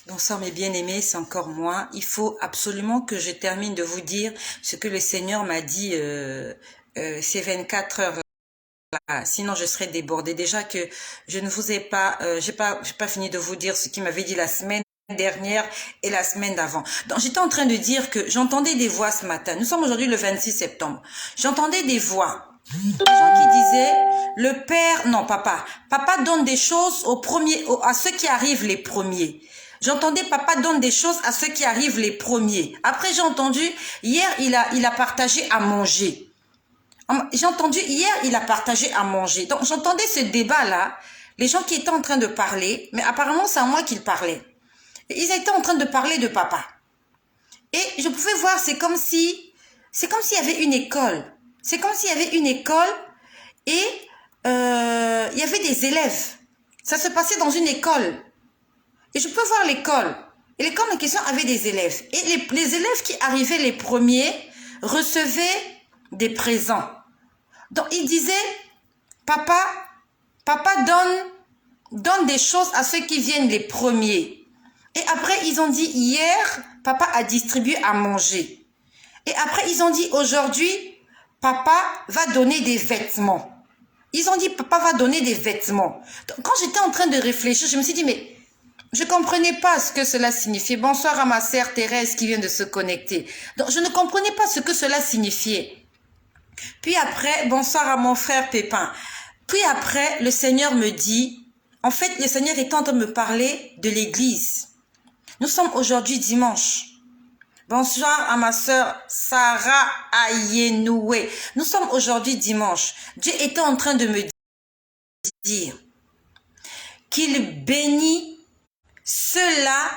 Bonsoir mes bien-aimés, c'est encore moi. Il faut absolument que je termine de vous dire ce que le Seigneur m'a dit ces 24 heures là. Sinon je serai débordée. Déjà que je ne vous ai pas, j'ai pas fini de vous dire ce qu'il m'avait dit la semaine dernière et la semaine d'avant. Donc j'étais en train de dire que j'entendais des voix ce matin. Nous sommes aujourd'hui le 26 septembre. J'entendais des voix. Des gens qui disaient, le père, non papa donne des choses à ceux qui arrivent les premiers. J'entendais papa donne des choses à ceux qui arrivent les premiers. Après j'ai entendu, hier il a partagé à manger. J'ai entendu, hier il a partagé à manger. Donc j'entendais ce débat là, les gens qui étaient en train de parler, mais apparemment c'est à moi qu'ils parlaient. Ils étaient en train de parler de papa. Et je pouvais voir, c'est comme s'il y avait une école. C'est comme s'il y avait une école et il y avait des élèves. Ça se passait dans une école. Et je peux voir l'école. Et l'école en question avait des élèves. Et les élèves qui arrivaient les premiers recevaient des présents. Donc ils disaient, papa donne des choses à ceux qui viennent les premiers. Et après ils ont dit, hier, papa a distribué à manger. Et après ils ont dit, aujourd'hui, papa va donner des vêtements. Ils ont dit, papa va donner des vêtements. Donc, quand j'étais en train de réfléchir, je me suis dit, mais je ne comprenais pas ce que cela signifiait. Bonsoir à ma sœur Thérèse qui vient de se connecter. Donc, je ne comprenais pas ce que cela signifiait. Puis après, bonsoir à mon frère Pépin. Puis après, le Seigneur me dit, en fait, le Seigneur est en train de me parler de l'église. Nous sommes aujourd'hui dimanche. Bonsoir à ma sœur Sarah Ayenoué. Nous sommes aujourd'hui dimanche. Dieu était en train de me dire qu'il bénit ceux-là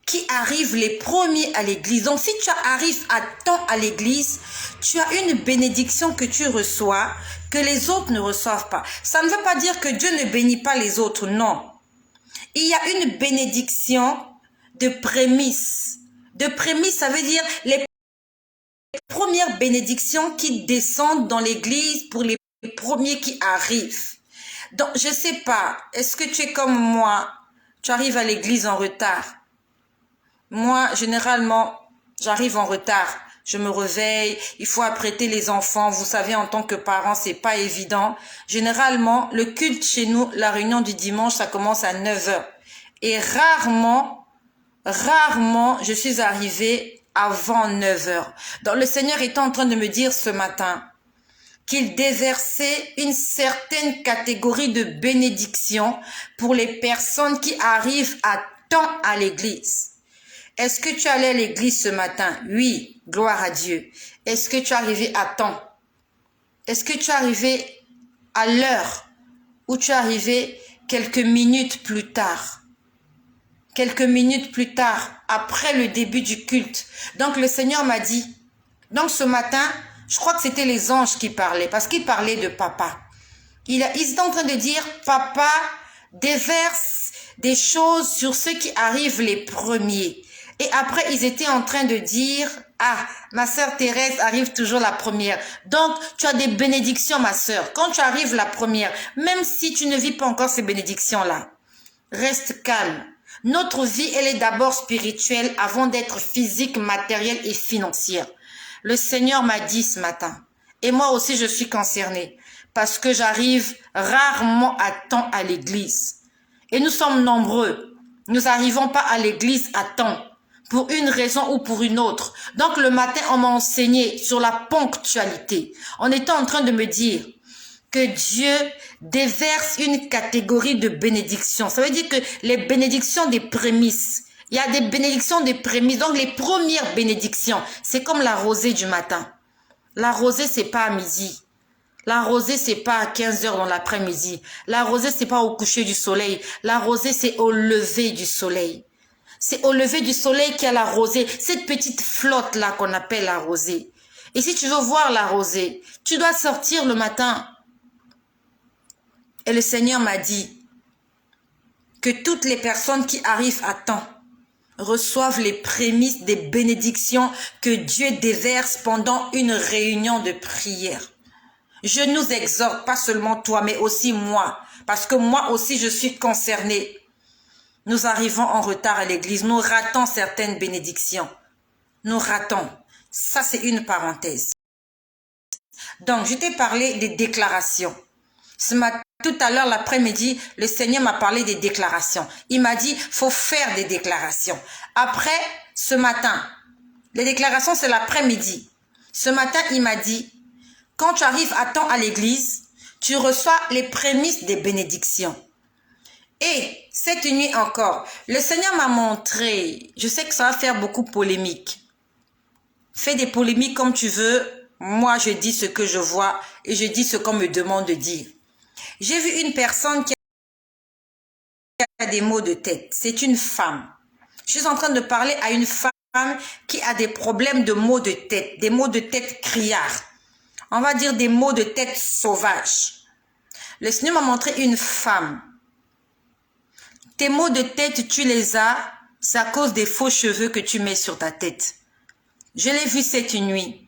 qui arrivent les premiers à l'église. Donc si tu arrives à temps à l'église, tu as une bénédiction que tu reçois, que les autres ne reçoivent pas. Ça ne veut pas dire que Dieu ne bénit pas les autres, non. Il y a une bénédiction de prémices. De prémices, ça veut dire les premières bénédictions qui descendent dans l'église pour les premiers qui arrivent. Donc, je ne sais pas, est-ce que tu es comme moi, tu arrives à l'église en retard? Moi, généralement, j'arrive en retard. Je me réveille, il faut apprêter les enfants. Vous savez, en tant que parent, c'est pas évident. Généralement, le culte chez nous, la réunion du dimanche, ça commence à 9 heures. Et rarement, je suis arrivée avant 9 heures. Donc, le Seigneur était en train de me dire ce matin qu'il déversait une certaine catégorie de bénédiction pour les personnes qui arrivent à temps à l'église. Est-ce que tu allais à l'église ce matin? Oui, gloire à Dieu. Est-ce que tu es arrivé à temps? Est-ce que tu es arrivé à l'heure ou tu es arrivé quelques minutes plus tard? Quelques minutes plus tard, après le début du culte. Donc le Seigneur m'a dit, donc ce matin, je crois que c'était les anges qui parlaient, parce qu'ils parlaient de papa. Ils étaient en train de dire, papa déverse des choses sur ceux qui arrivent les premiers. Et après, ils étaient en train de dire, ah, ma sœur Thérèse arrive toujours la première. Donc, tu as des bénédictions, ma sœur. Quand tu arrives la première, même si tu ne vis pas encore ces bénédictions-là, reste calme. Notre vie, elle est d'abord spirituelle avant d'être physique, matérielle et financière. Le Seigneur m'a dit ce matin, et moi aussi je suis concernée, parce que j'arrive rarement à temps à l'église. Et nous sommes nombreux. Nous n'arrivons pas à l'église à temps, pour une raison ou pour une autre. Donc le matin, on m'a enseigné sur la ponctualité. On était en train de me dire que Dieu déverse une catégorie de bénédictions. Ça veut dire que les bénédictions des prémices, il y a des bénédictions des prémices. Donc les premières bénédictions, c'est comme la rosée du matin. La rosée, c'est pas à midi. La rosée, c'est pas à 15 heures dans l'après-midi. La rosée, c'est pas au coucher du soleil. La rosée, c'est au lever du soleil. C'est au lever du soleil qu'il y a la rosée. Cette petite flotte là qu'on appelle la rosée. Et si tu veux voir la rosée, tu dois sortir le matin. Et le Seigneur m'a dit que toutes les personnes qui arrivent à temps reçoivent les prémices des bénédictions que Dieu déverse pendant une réunion de prière. Je nous exhorte, pas seulement toi, mais aussi moi, parce que moi aussi je suis concernée. Nous arrivons en retard à l'église. Nous ratons certaines bénédictions. Nous ratons. Ça, c'est une parenthèse. Donc, je t'ai parlé des déclarations. Tout à l'heure, l'après-midi, le Seigneur m'a parlé des déclarations. Il m'a dit, faut faire des déclarations. Après, ce matin, les déclarations, c'est l'après-midi. Ce matin, il m'a dit, quand tu arrives à temps à l'église, tu reçois les prémices des bénédictions. Et cette nuit encore, le Seigneur m'a montré, je sais que ça va faire beaucoup polémique. Fais des polémiques comme tu veux. Moi, je dis ce que je vois et je dis ce qu'on me demande de dire. J'ai vu une personne qui a des maux de tête. C'est une femme. Je suis en train de parler à une femme qui a des problèmes de maux de tête, des maux de tête criards. On va dire des maux de tête sauvages. Le Seigneur m'a montré une femme. Tes maux de tête, tu les as, c'est à cause des faux cheveux que tu mets sur ta tête. Je l'ai vu cette nuit.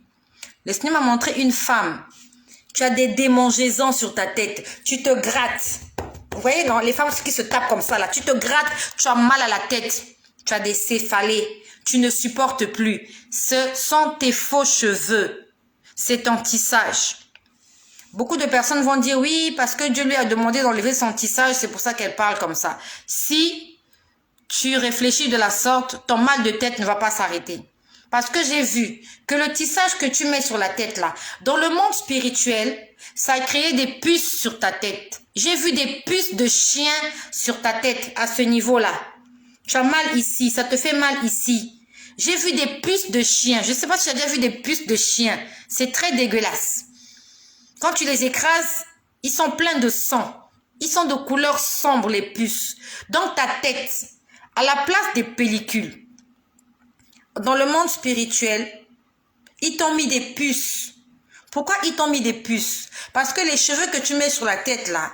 Le Seigneur m'a montré une femme. Tu as des démangeaisons sur ta tête. Tu te grattes. Vous voyez, non, les femmes qui se tapent comme ça, là. Tu te grattes, tu as mal à la tête. Tu as des céphalées. Tu ne supportes plus. Ce sont tes faux cheveux. C'est ton tissage. Beaucoup de personnes vont dire oui, parce que Dieu lui a demandé d'enlever son tissage, c'est pour ça qu'elle parle comme ça. Si tu réfléchis de la sorte, ton mal de tête ne va pas s'arrêter. Parce que j'ai vu que le tissage que tu mets sur la tête là, dans le monde spirituel, ça a créé des puces sur ta tête. J'ai vu des puces de chien sur ta tête à ce niveau-là. Tu as mal ici, ça te fait mal ici. J'ai vu des puces de chien. Je ne sais pas si tu as déjà vu des puces de chien. C'est très dégueulasse. Quand tu les écrases, ils sont pleins de sang. Ils sont de couleur sombre, les puces. Dans ta tête, à la place des pellicules, dans le monde spirituel, ils t'ont mis des puces. Pourquoi ils t'ont mis des puces? Parce que les cheveux que tu mets sur la tête là,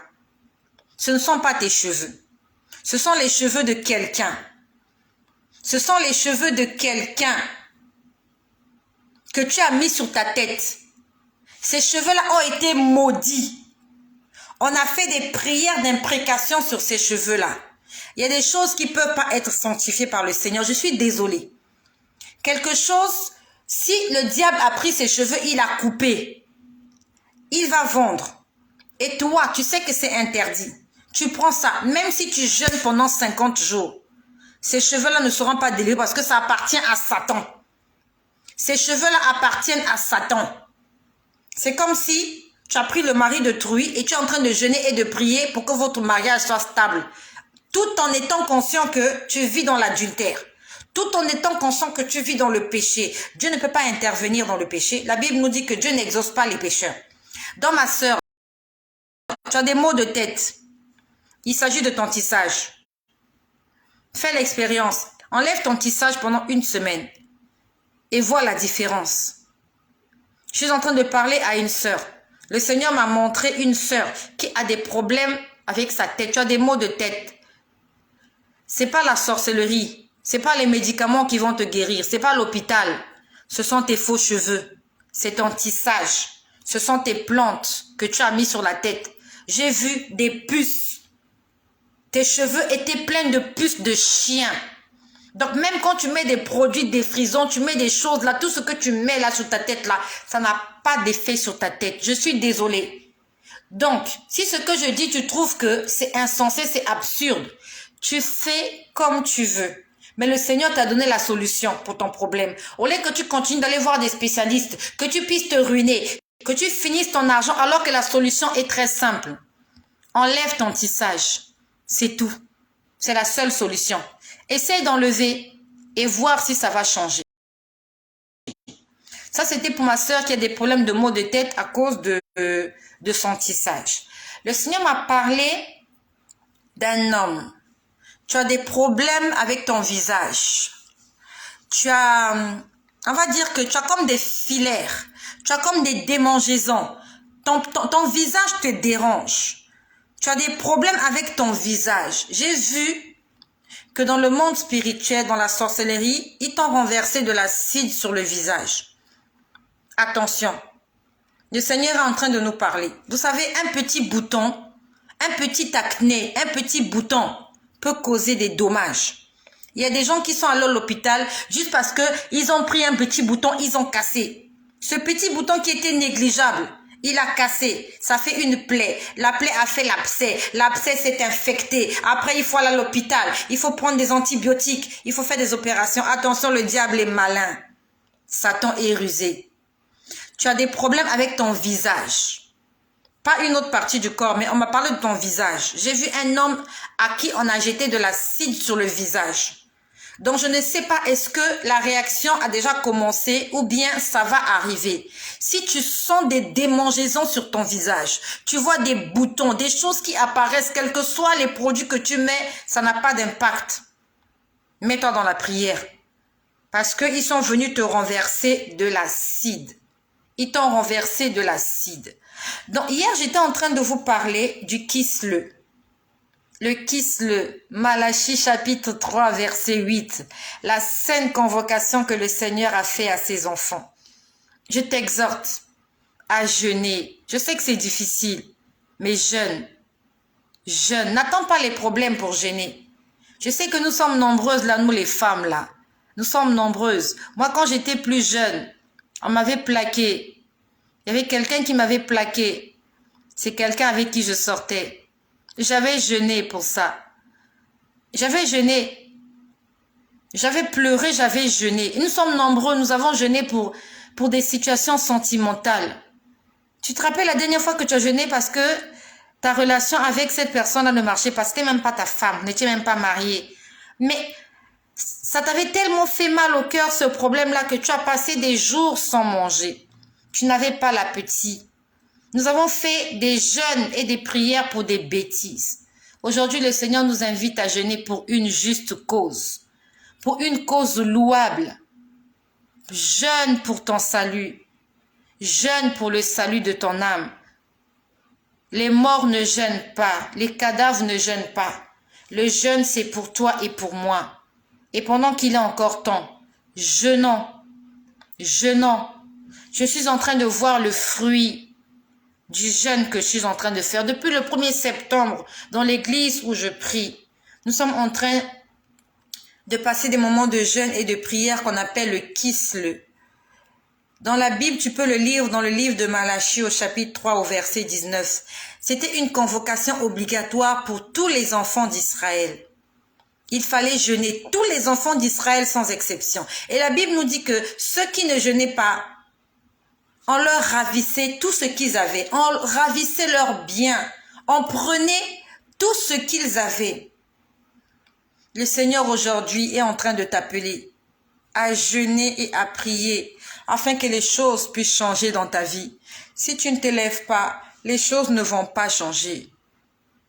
ce ne sont pas tes cheveux. Ce sont les cheveux de quelqu'un. Ce sont les cheveux de quelqu'un que tu as mis sur ta tête. Ces cheveux-là ont été maudits. On a fait des prières d'imprécation sur ces cheveux-là. Il y a des choses qui ne peuvent pas être sanctifiées par le Seigneur. Je suis désolée. Quelque chose, si le diable a pris ses cheveux, il a coupé. Il va vendre. Et toi, tu sais que c'est interdit. Tu prends ça, même si tu jeûnes pendant 50 jours. Ces cheveux-là ne seront pas délivrés parce que ça appartient à Satan. Ces cheveux-là appartiennent à Satan. C'est comme si tu as pris le mari de Trouille et tu es en train de jeûner et de prier pour que votre mariage soit stable. Tout en étant conscient que tu vis dans l'adultère. Tout en étant conscient que tu vis dans le péché. Dieu ne peut pas intervenir dans le péché. La Bible nous dit que Dieu n'exauce pas les pécheurs. Dans ma sœur, tu as des maux de tête. Il s'agit de ton tissage. Fais l'expérience. Enlève ton tissage pendant une semaine. Et vois la différence. Je suis en train de parler à une sœur. Le Seigneur m'a montré une sœur qui a des problèmes avec sa tête. Tu as des maux de tête. C'est pas la sorcellerie. C'est pas les médicaments qui vont te guérir. C'est pas l'hôpital. Ce sont tes faux cheveux. C'est ton tissage. Ce sont tes plantes que tu as mis sur la tête. J'ai vu des puces. Tes cheveux étaient pleins de puces de chien. Donc même quand tu mets des produits défrisants, tu mets des choses là, tout ce que tu mets là sur ta tête là, ça n'a pas d'effet sur ta tête. Je suis désolée. Donc, si ce que je dis, tu trouves que c'est insensé, c'est absurde, tu fais comme tu veux. Mais le Seigneur t'a donné la solution pour ton problème. Au lieu que tu continues d'aller voir des spécialistes, que tu puisses te ruiner, que tu finisses ton argent alors que la solution est très simple. Enlève ton tissage. C'est tout. C'est la seule solution. Essaye d'enlever et voir si ça va changer. Ça, c'était pour ma sœur qui a des problèmes de maux de tête à cause de son tissage. Le Seigneur m'a parlé d'un homme. Tu as des problèmes avec ton visage. Tu as, on va dire que tu as comme des filaires. Tu as comme des démangeaisons. Ton visage te dérange. Tu as des problèmes avec ton visage. J'ai vu que dans le monde spirituel, dans la sorcellerie, ils t'ont renversé de l'acide sur le visage. Attention. Le Seigneur est en train de nous parler. Vous savez, un petit bouton, un petit acné, un petit bouton peut causer des dommages. Il y a des gens qui sont allés à l'hôpital juste parce qu'ils ont pris un petit bouton, ils ont cassé. Ce petit bouton qui était négligeable, il a cassé. Ça fait une plaie. La plaie a fait l'abcès. L'abcès s'est infecté. Après, il faut aller à l'hôpital. Il faut prendre des antibiotiques. Il faut faire des opérations. Attention, le diable est malin. Satan est rusé. Tu as des problèmes avec ton visage. Pas une autre partie du corps, mais on m'a parlé de ton visage. J'ai vu un homme à qui on a jeté de l'acide sur le visage. Donc, je ne sais pas, est-ce que la réaction a déjà commencé ou bien ça va arriver. Si tu sens des démangeaisons sur ton visage, tu vois des boutons, des choses qui apparaissent, quels que soient les produits que tu mets, ça n'a pas d'impact. Mets-toi dans la prière. Parce qu'ils sont venus te renverser de l'acide. Ils t'ont renversé de l'acide. Donc, hier, j'étais en train de vous parler du kisle. Le kisle, Malachie chapitre 3 verset 8, la sainte convocation que le Seigneur a fait à ses enfants. Je t'exhorte à jeûner. Je sais que c'est difficile, mais jeûne. Jeûne. N'attends pas les problèmes pour jeûner. Je sais que nous sommes nombreuses là, nous les femmes là. Nous sommes nombreuses. Moi, quand j'étais plus jeune, on m'avait plaqué. Il y avait quelqu'un qui m'avait plaqué. C'est quelqu'un avec qui je sortais. J'avais jeûné pour ça. J'avais jeûné. J'avais pleuré, j'avais jeûné. Et nous sommes nombreux, nous avons jeûné pour des situations sentimentales. Tu te rappelles la dernière fois que tu as jeûné parce que ta relation avec cette personne-là ne marchait pas. C'était même pas ta femme, n'étais même pas mariée. Mais ça t'avait tellement fait mal au cœur, ce problème-là, que tu as passé des jours sans manger. Tu n'avais pas l'appétit. Nous avons fait des jeûnes et des prières pour des bêtises. Aujourd'hui, le Seigneur nous invite à jeûner pour une juste cause, pour une cause louable. Jeûne pour ton salut. Jeûne pour le salut de ton âme. Les morts ne jeûnent pas, les cadavres ne jeûnent pas. Le jeûne, c'est pour toi et pour moi. Et pendant qu'il est encore temps, jeûnons, jeûnons. Je suis en train de voir le fruit du jeûne que je suis en train de faire. Depuis le 1er septembre, dans l'église où je prie, nous sommes en train de passer des moments de jeûne et de prière qu'on appelle le kisle. Dans la Bible, tu peux le lire dans le livre de Malachie au chapitre 3 au verset 19. C'était une convocation obligatoire pour tous les enfants d'Israël. Il fallait jeûner, tous les enfants d'Israël sans exception. Et la Bible nous dit que ceux qui ne jeûnaient pas, on leur ravissait tout ce qu'ils avaient. On ravissait leurs biens. On prenait tout ce qu'ils avaient. Le Seigneur aujourd'hui est en train de t'appeler à jeûner et à prier afin que les choses puissent changer dans ta vie. Si tu ne t'élèves pas, les choses ne vont pas changer.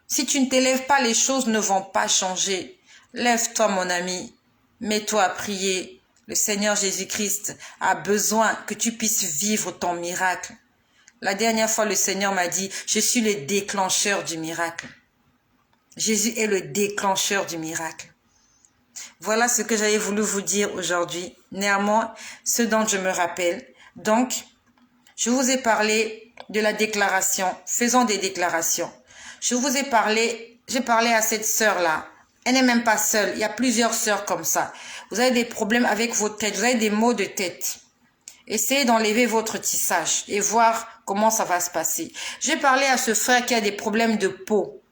Si tu ne t'élèves pas, les choses ne vont pas changer. Lève-toi, mon ami. Mets-toi à prier. Le Seigneur Jésus-Christ a besoin que tu puisses vivre ton miracle. La dernière fois, le Seigneur m'a dit, je suis le déclencheur du miracle. Jésus est le déclencheur du miracle. Voilà ce que j'avais voulu vous dire aujourd'hui. Néanmoins, ce dont je me rappelle. Donc, je vous ai parlé de la déclaration. Faisons des déclarations. Je vous ai parlé, j'ai parlé à cette sœur-là. Elle n'est même pas seule. Il y a plusieurs sœurs comme ça. Vous avez des problèmes avec votre tête. Vous avez des maux de tête. Essayez d'enlever votre tissage et voir comment ça va se passer. J'ai parlé à ce frère qui a des problèmes de peau.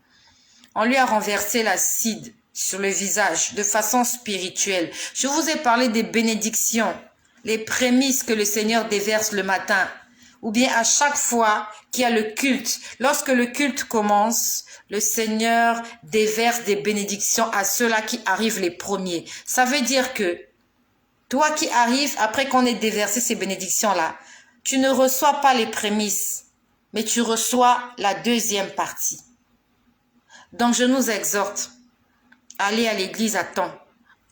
On lui a renversé l'acide sur le visage de façon spirituelle. Je vous ai parlé des bénédictions, les prémices que le Seigneur déverse le matin. Ou bien à chaque fois qu'il y a le culte, lorsque le culte commence, le Seigneur déverse des bénédictions à ceux-là qui arrivent les premiers. Ça veut dire que toi qui arrives après qu'on ait déversé ces bénédictions-là, tu ne reçois pas les prémices, mais tu reçois la deuxième partie. Donc je nous exhorte à aller à l'église à temps,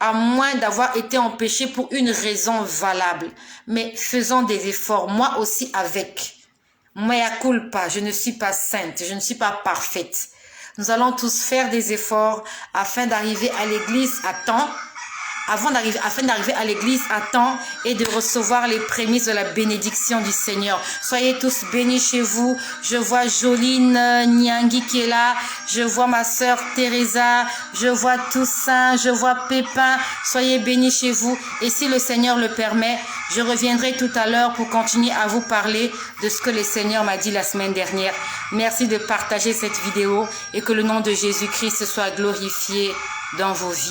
à moins d'avoir été empêché pour une raison valable. Mais faisons des efforts, moi aussi avec. Mea culpa, je ne suis pas sainte, je ne suis pas parfaite. Nous allons tous faire des efforts afin d'arriver à l'église à temps afin d'arriver à l'église à temps et de recevoir les prémices de la bénédiction du Seigneur. Soyez tous bénis chez vous. Je vois Joline Nyangui qui est là. Je vois ma sœur Teresa. Je vois Toussaint. Je vois Pépin. Soyez bénis chez vous. Et si le Seigneur le permet, je reviendrai tout à l'heure pour continuer à vous parler de ce que le Seigneur m'a dit la semaine dernière. Merci de partager cette vidéo et que le nom de Jésus-Christ soit glorifié dans vos vies.